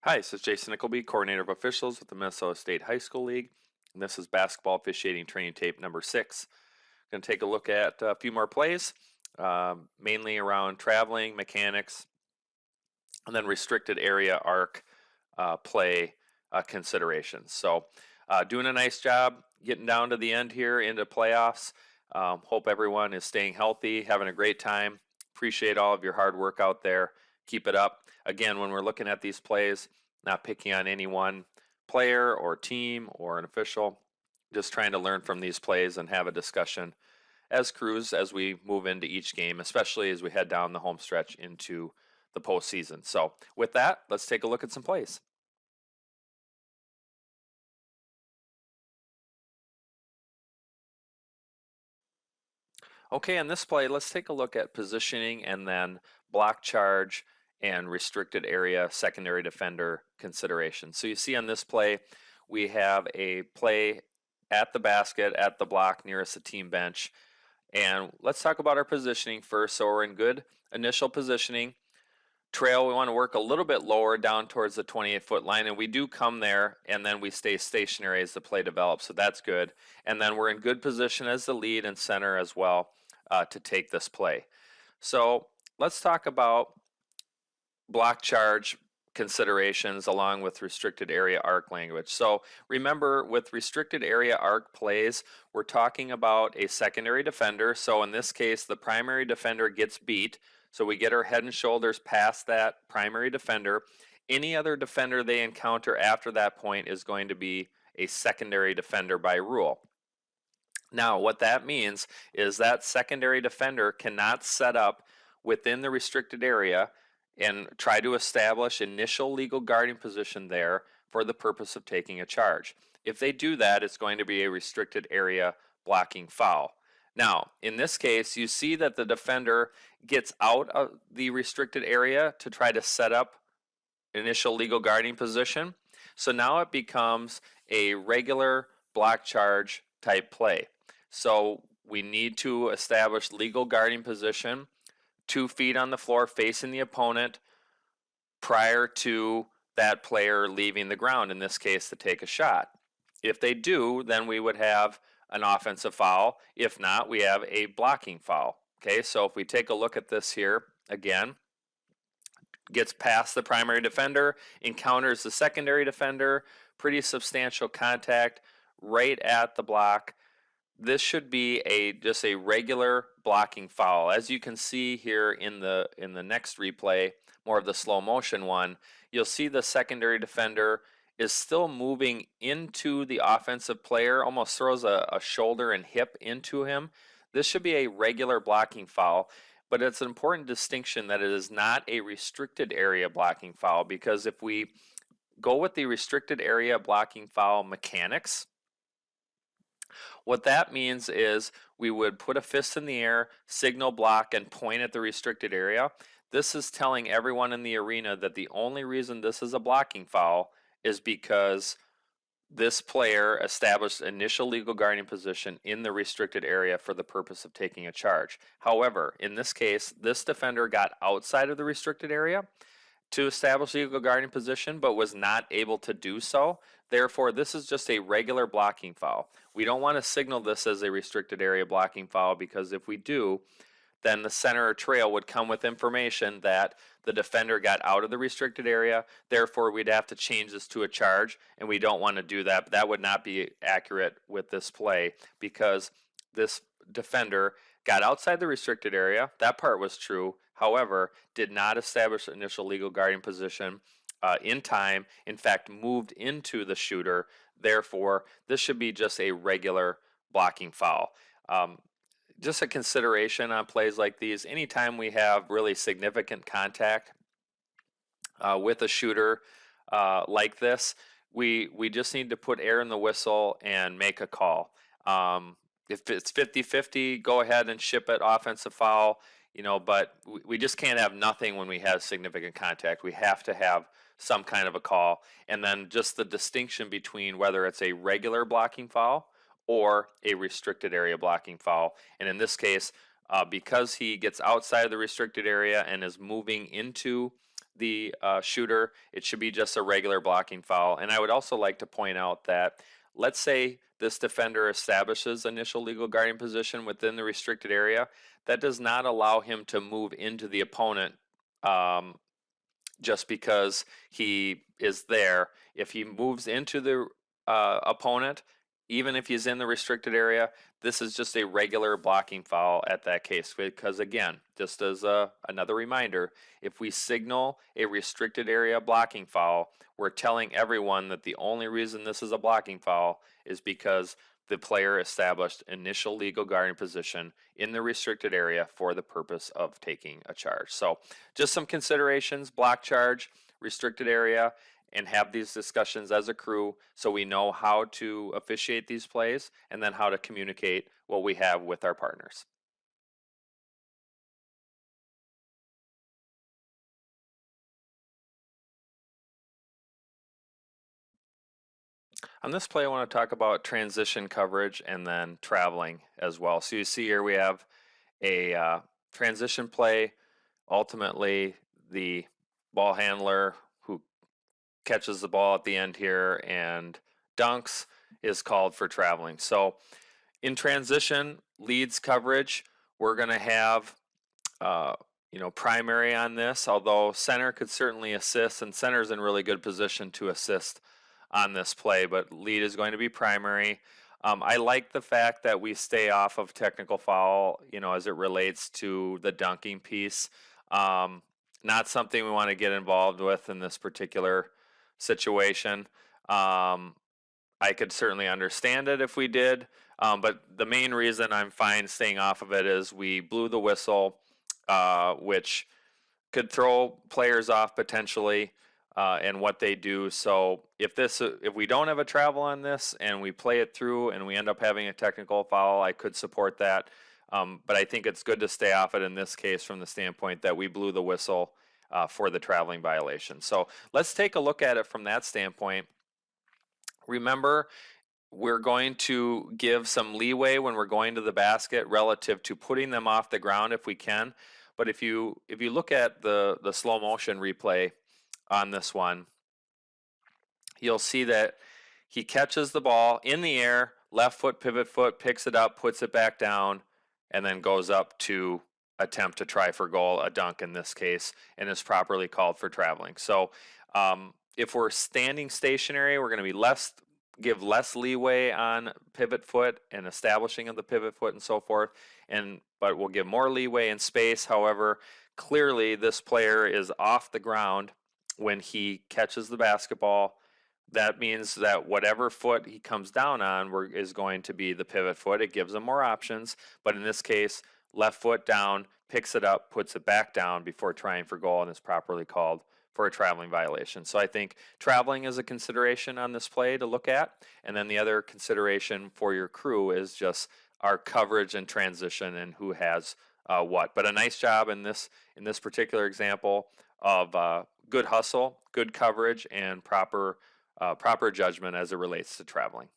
Hi, this is Jason Nickleby, Coordinator of Officials with the Minnesota State High School League, and this is basketball officiating training tape number 6. Going to take a look at a few more plays, mainly around traveling, mechanics, and then restricted area arc play considerations. So doing a nice job getting down to the end here into playoffs. Hope everyone is staying healthy, having a great time. Appreciate all of your hard work out there. Keep it up. Again, when we're looking at these plays, not picking on any one player or team or an official, just trying to learn from these plays and have a discussion as crews as we move into each game, especially as we head down the home stretch into the postseason. So with that, let's take a look at some plays. Okay, in this play, let's take a look at positioning and then block charge and restricted area secondary defender consideration. So you see on this play, we have a play at the basket, at the block nearest the team bench. And let's talk about our positioning first. So we're in good initial positioning. Trail, we want to work a little bit lower down towards the 28-foot line, and we do come there, and then we stay stationary as the play develops, so that's good. And then we're in good position as the lead and center as well to take this play. So let's talk about block charge considerations along with restricted area arc language. So remember, with restricted area arc plays, we're talking about a secondary defender. So in this case, the primary defender gets beat. So we get our head and shoulders past that primary defender. Any other defender they encounter after that point is going to be a secondary defender by rule. Now, what that means is that secondary defender cannot set up within the restricted area and try to establish initial legal guarding position there for the purpose of taking a charge. If they do that, it's going to be a restricted area blocking foul. Now, in this case, you see that the defender gets out of the restricted area to try to set up initial legal guarding position. So now it becomes a regular block charge type play. So we need to establish legal guarding position, 2 feet on the floor facing the opponent prior to that player leaving the ground, in this case to take a shot. If they do, then we would have an offensive foul. If not, we have a blocking foul. Okay, so if we take a look at this here again, gets past the primary defender, encounters the secondary defender, pretty substantial contact right at the block. This should be just a regular blocking foul. As you can see here in the next replay, more of the slow motion one, you'll see the secondary defender is still moving into the offensive player, almost throws a shoulder and hip into him. This should be a regular blocking foul, but it's an important distinction that it is not a restricted area blocking foul, because if we go with the restricted area blocking foul mechanics, what that means is we would put a fist in the air, signal block, and point at the restricted area. This is telling everyone in the arena that the only reason this is a blocking foul is because this player established initial legal guarding position in the restricted area for the purpose of taking a charge. However, in this case, this defender got outside of the restricted area to establish legal guarding position, but was not able to do so. Therefore, this is just a regular blocking foul. We don't want to signal this as a restricted area blocking foul, because if we do, then the center or trail would come with information that the defender got out of the restricted area. Therefore, we'd have to change this to a charge, and we don't want to do that. But that would not be accurate with this play, because this defender got outside the restricted area. That part was true. However, did not establish initial legal guarding position in time. In fact, moved into the shooter. Therefore, this should be just a regular blocking foul. Just a consideration on plays like these, anytime we have really significant contact with a shooter like this, we just need to put air in the whistle and make a call. If it's 50-50, go ahead and ship it offensive foul, but we just can't have nothing when we have significant contact. We have to have some kind of a call. And then just the distinction between whether it's a regular blocking foul or a restricted area blocking foul. And in this case, because he gets outside of the restricted area and is moving into the shooter, it should be just a regular blocking foul. And I would also like to point out that let's say this defender establishes initial legal guarding position within the restricted area. That does not allow him to move into the opponent um, just because he is there. If he moves into the opponent, even if he's in the restricted area, this is just a regular blocking foul at that case. Because again, just as another reminder, if we signal a restricted area blocking foul, we're telling everyone that the only reason this is a blocking foul is because the player established initial legal guarding position in the restricted area for the purpose of taking a charge. So just some considerations: block charge, restricted area, and have these discussions as a crew so we know how to officiate these plays and then how to communicate what we have with our partners. On this play, I want to talk about transition coverage and then traveling as well. So you see here we have a transition play. Ultimately, the ball handler who catches the ball at the end here and dunks is called for traveling. So in transition, leads coverage, we're going to have uh, primary on this, although center could certainly assist, and center's in really good position to assist on this play, but lead is going to be primary. I like the fact that we stay off of technical foul, as it relates to the dunking piece. Not something we want to get involved with in this particular situation. I could certainly understand it if we did, but the main reason I'm fine staying off of it is we blew the whistle, which could throw players off potentially, and what they do. So if we don't have a travel on this and we play it through and we end up having a technical foul, I could support that. But I think it's good to stay off it in this case from the standpoint that we blew the whistle for the traveling violation. So let's take a look at it from that standpoint. Remember, we're going to give some leeway when we're going to the basket relative to putting them off the ground if we can. But if you look at the slow motion replay on this one, you'll see that he catches the ball in the air, left foot, pivot foot, picks it up, puts it back down, and then goes up to attempt to try for goal, a dunk in this case, and is properly called for traveling. So if we're standing stationary, we're going to be give less leeway on pivot foot and establishing of the pivot foot and so forth, but we'll give more leeway in space. However, clearly this player is off the ground when he catches the basketball. That means that whatever foot he comes down on is going to be the pivot foot. It gives him more options, but in this case, left foot down, picks it up, puts it back down before trying for goal, and is properly called for a traveling violation. So I think traveling is a consideration on this play to look at. And then the other consideration for your crew is just our coverage and transition and who has what. But a nice job in this particular example of good hustle, good coverage, and proper judgment as it relates to traveling.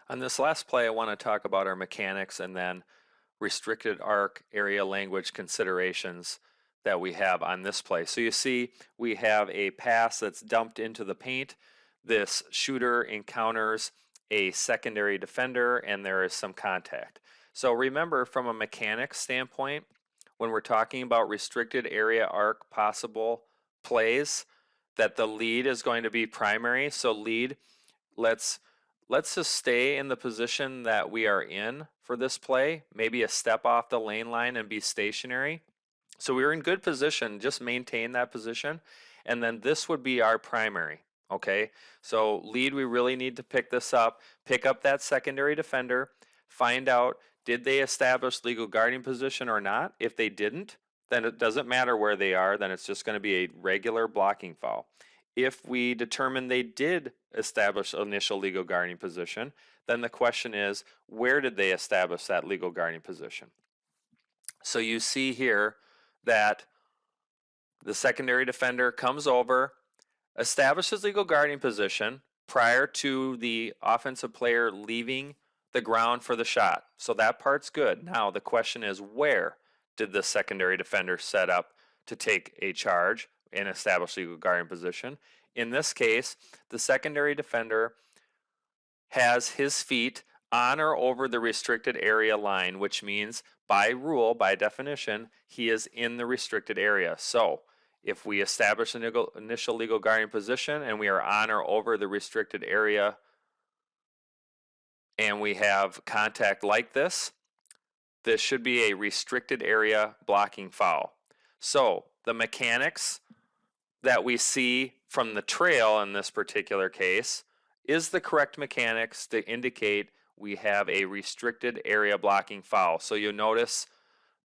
On this last play, I want to talk about our mechanics and then restricted arc area language considerations that we have on this play. So you see we have a pass that's dumped into the paint. This shooter encounters a secondary defender and there is some contact. So remember, from a mechanics standpoint, when we're talking about restricted area arc possible plays, that the lead is going to be primary. So lead, let's just stay in the position that we are in for this play, maybe a step off the lane line and be stationary. So we're in good position, just maintain that position. And then this would be our primary, okay? So lead, we really need to pick this up, pick up that secondary defender, find out, did they establish legal guarding position or not? If they didn't, then it doesn't matter where they are, then it's just going to be a regular blocking foul. If we determine they did establish initial legal guarding position, then the question is, where did they establish that legal guarding position? So you see here that the secondary defender comes over, establishes legal guarding position prior to the offensive player leaving the ground for the shot. So that part's good. Now the question is, where did the secondary defender set up to take a charge and establish legal guardian position? In this case, the secondary defender has his feet on or over the restricted area line, which means by rule, by definition, he is in the restricted area. So if we establish an initial legal guardian position and we are on or over the restricted area and we have contact like this, this should be a restricted area blocking foul. So the mechanics that we see from the trail in this particular case is the correct mechanics to indicate we have a restricted area blocking foul. So you'll notice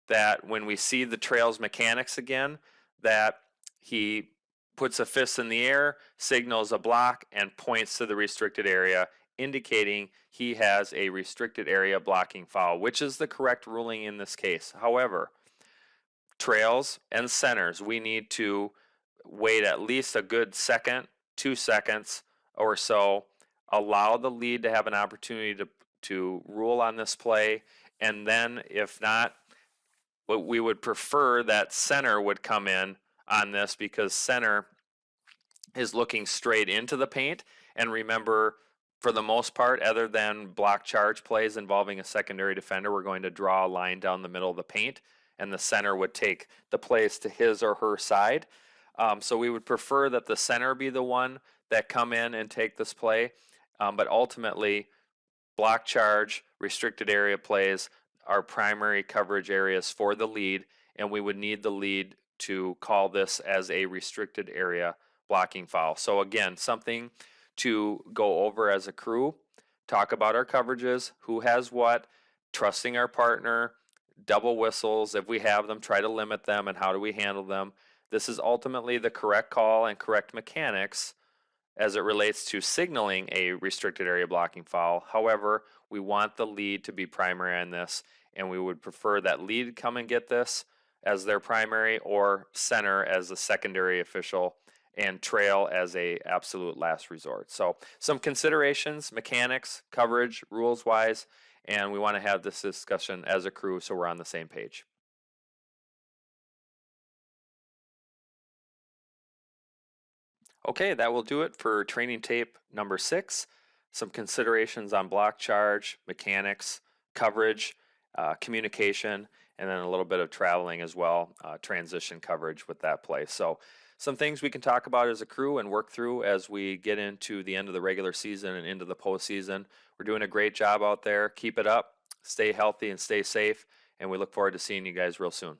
that when we see the trail's mechanics again, that he puts a fist in the air, signals a block, and points to the restricted area, indicating he has a restricted area blocking foul, which is the correct ruling in this case. However, trails and centers, we need to wait at least a good second, 2 seconds or so, allow the lead to have an opportunity to rule on this play, and then if not, we would prefer that center would come in on this because center is looking straight into the paint. And remember, for the most part, other than block charge plays involving a secondary defender, we're going to draw a line down the middle of the paint, and the center would take the plays to his or her side. So we would prefer that the center be the one that come in and take this play. But ultimately, block charge, restricted area plays are primary coverage areas for the lead, and we would need the lead to call this as a restricted area blocking foul. So again, something to go over as a crew, talk about our coverages, who has what, trusting our partner, double whistles, if we have them, try to limit them, and how do we handle them. This is ultimately the correct call and correct mechanics as it relates to signaling a restricted area blocking foul. However, we want the lead to be primary on this, and we would prefer that lead come and get this as their primary, or center as the secondary official, and trail as a absolute last resort. So some considerations, mechanics, coverage, rules wise, and we want to have this discussion as a crew so we're on the same page. Okay, that will do it for training tape number 6. Some considerations on block charge, mechanics, coverage, communication, and then a little bit of traveling as well, transition coverage with that play. So some things we can talk about as a crew and work through as we get into the end of the regular season and into the postseason. We're doing a great job out there. Keep it up, stay healthy and stay safe, and we look forward to seeing you guys real soon.